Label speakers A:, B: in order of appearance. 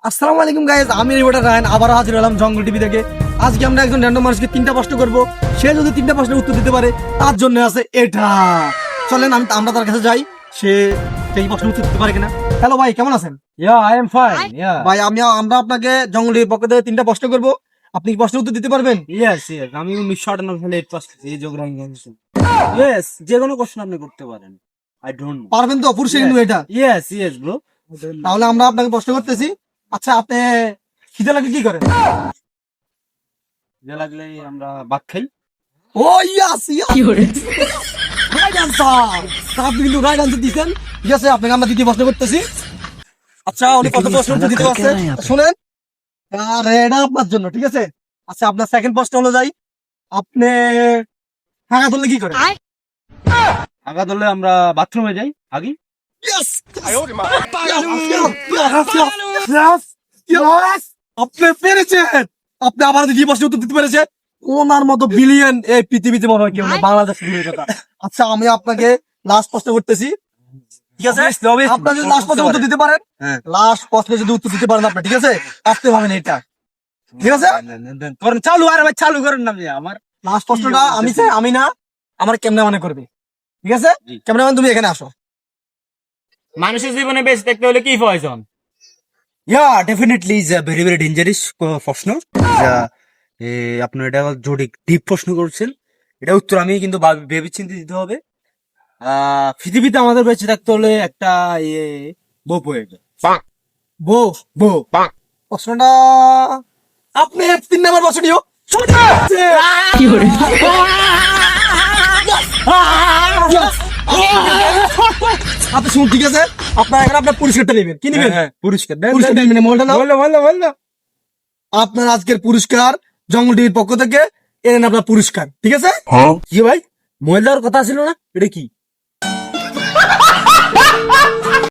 A: আসসালামু আলাইকুম গাইস, আমি রিপোর্টার রায়হান আবার হাজির হলাম জঙ্গল টিভি থেকে। আজকে আমরা একজন র্যান্ডম মানুষকে 3টা প্রশ্ন করব। সে যদি 3টা প্রশ্নের উত্তর দিতে পারে তার জন্য আছে এটা। চলেন আমরা তার কাছে যাই, সে সেই প্রশ্নের উত্তর দিতে পারে কিনা। হ্যালো ভাই, কেমন আছেন?
B: Yeah, I am fine. Yeah.
A: ভাই আমরা আপনাকে জঙ্গল টিভির পক্ষ থেকে 3টা প্রশ্ন করব। আপনি কি প্রশ্নের উত্তর দিতে পারবেন?
B: Yes, yes. আমি 1998 সালে 8 পাস করেছি এই জিওগ্রাফি কলেজে। Yes, যে কোনো কোশ্চেন আপনি করতে পারেন। I don't know.
A: পারবেন তো? পুরুষে কিন্তু এটা।
B: Yes, yes, bro.
A: তাহলে আমরা আপনাকে প্রশ্ন করতেছি। আচ্ছা, আপনি খিদে লাগলে কি করেন?
B: যে লাগলে আমরা ভাত খাই।
A: ও ইয়াস ইয়াস, রাইট আনসার। আপনি কিন্তু রাইট আনসার দিয়েছেন। ঠিক আছে, আপনাকে আমরা দ্বিতীয় প্রশ্ন করতেছি। আচ্ছা, উনি কত প্রশ্ন উত্তর দিতে পারছে শুনেন, আর এটা আপনার জন্য। ঠিক আছে, আচ্ছা আপনার সেকেন্ড প্রশ্ন হলো যাই, আপনি হাগা ধরলে কি করেন?
B: আগা ধরলে আমরা বাথরুমে যাই আগে।
A: Yes! Yes! আপনি পেরেছেন। আপনি আবার দ্বিতীয় প্রশ্ন উত্তর দিতে পেরেছেন। ওনার মতো বিলিয়ন এই পৃথিবীতে মনে হয় কেউ না, বাংলাদেশের কথা। আচ্ছা, আমি আপনাকে লাস্ট প্রশ্ন করতেছি। ঠিক আছে, আপনার যদি লাস্ট প্রশ্ন উত্তর দিতে পারেন, লাস্ট প্রশ্নে যদি উত্তর দিতে পারেন আপনি, ঠিক আছে, আসতে পাবেন এটা। ঠিক আছে,
B: করেন চালু, আরে ভাই চালু করেন না ভাই আমার।
A: লাস্ট প্রশ্নটা আমি চাই, আমি না, আমার ক্যামেরাম্যানে করবে। ঠিক আছে, ক্যামেরাম্যান তুমি এখানে আসো।
B: মানুষের জীবনে বেঁচে থাকতে হলে কি প্রয়োজন?
C: Yeah, definitely is a very very dangerous প্রশ্ন। আপনার এটা জটিল ডিপ প্রশ্ন করছেন। এটা উত্তর আমি কিন্তু ভেবে চিন্তে দিতে হবে। পৃথিবীতে আমাদের বেঁচে থাকতে হলে একটা বউ প্রয়োজন।
A: বউ বউ প্রশ্নটা আপনি 3 নম্বর প্রশ্নটিও আপনি শুনুন। ঠিক আছে, আপনার এখানে আপনার পুরস্কারটা নেবেন। কি নেবেন?
C: পুরস্কার
A: পুরস্কার নেবেন, মোবাইলটা নাও।
C: বললো
A: আপনার আজকের পুরস্কার জঙ্গল টিভির পক্ষ থেকে এনেন আপনার পুরস্কার। ঠিক আছে,
C: কি ভাই মোবাইল দেওয়ার কথা ছিল না, এটা কি?